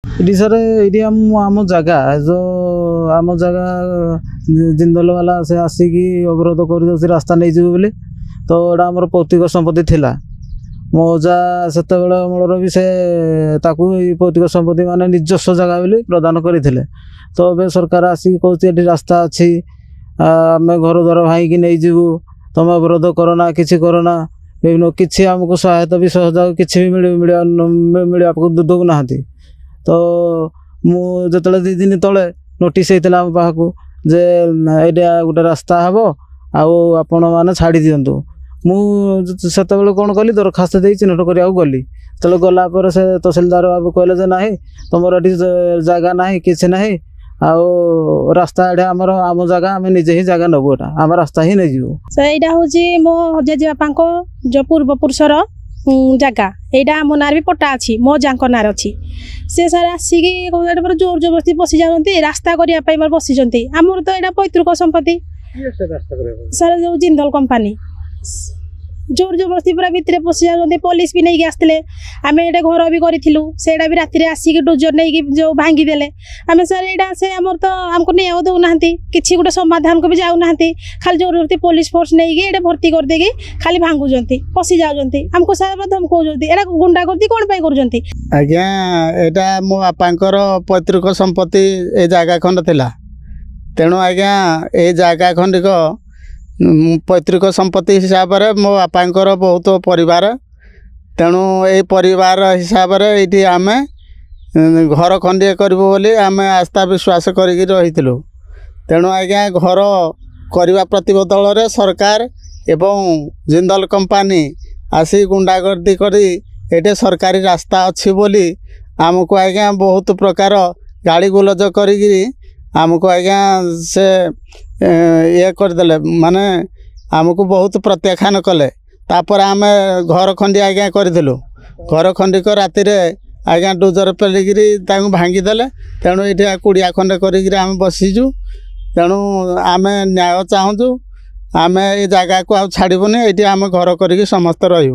ये सर ये आम जगह जो आम जगह जिंदल वाला से आसिकी अवरोध कर रास्ता नहीं जीव बोली तो एटा आम पैतृक संपत्ति थिला मो अजा से अमलर भी से पैतृक संपत्ति मान निजस्व जगह बोली प्रदान करते तो ए सरकार आसिक कहते रास्ता अच्छी आम घर द्वार भाई नहीं जीवु तुम अवरोध करना कि करना विभिन्न किसी आमको सहायता भी सहयोग किसी भी मिलवा दूना तो मुझे 2 दिन तले नोटिस होता आम पाक जे ये गोटे रास्ता हे आपण मैंने छाड़ी दिंतु मुझे कौन कली दरखास्त दे चिन्हट करने गली तो गलापर से तहसिलदार बाबू कहले ना तुम ये जगह ना कि ना आउ रास्ता एडे आम जगह आम निजे ही जगह नबू एटा आम रास्ता ही नहीं जीव सर यहाँ हूँ मो जेजेबापा जो पूर्वपुरुषर जगह यहाँ मो नार भी पट्टा अच्छी मो जाक नार अच्छी से सर आसिकी जोर जबरदस्ती पशि जाती रास्ता करने बसी आमर तो यहाँ पैतृक संपत्ति सर जो जिंदल कंपानी जोर जबरदस्ती पूरा भितर पशि जाती पुलिस भी नहीं आसते आम ये घर भी करूँ से भी राति आसिक डोजर नहीं जो भांगीदे आम सर यहाँ से आमर तो आमको न्याय दौना कि गोटे समाधान को भी जाऊना खाली जोर जबरदस्ती पुलिस फोर्स नहीं ये भर्ती करदे खाली भांगुंट पशि जाऊँगी आमको सारा धमकाउंट एटा गुंडा करती कौन कर आज्ञा यहाँ मो बापांकर पैतृक संपत्ति ए जगह खंड थिला तेणु आज्ञा ए जगह खंडिक पैतृक संपत्ति हिसाब से मो बापांकर बहुत परिवार तेणु ये परिवार हिसाब से ये आम घर खंडे करूँ बोली आम आस्था विश्वास करी तेणु आज्ञा घर करने प्रतिबदल रे सरकार एवं जिंदल कंपानी आसी गुंडागर्दी करी ये सरकारी रास्ता अच्छी बोली आमको आज्ञा बहुत प्रकार गाड़ी गुलज करी आमको आज्ञा से ये करदे माने आमको बहुत प्रत्याख्यान कले तापर आम घर खंडी आज्ञा करूँ घर खंडी को राति आज्ञा डोजर पेलिकी भांगीदे तेणु ये कुड़िया खंडे कर बसीचु तेणु आम न्याय चाहूँ आम ये जगह को आ छाड़बूनी ये आम घर करके समस्त रही।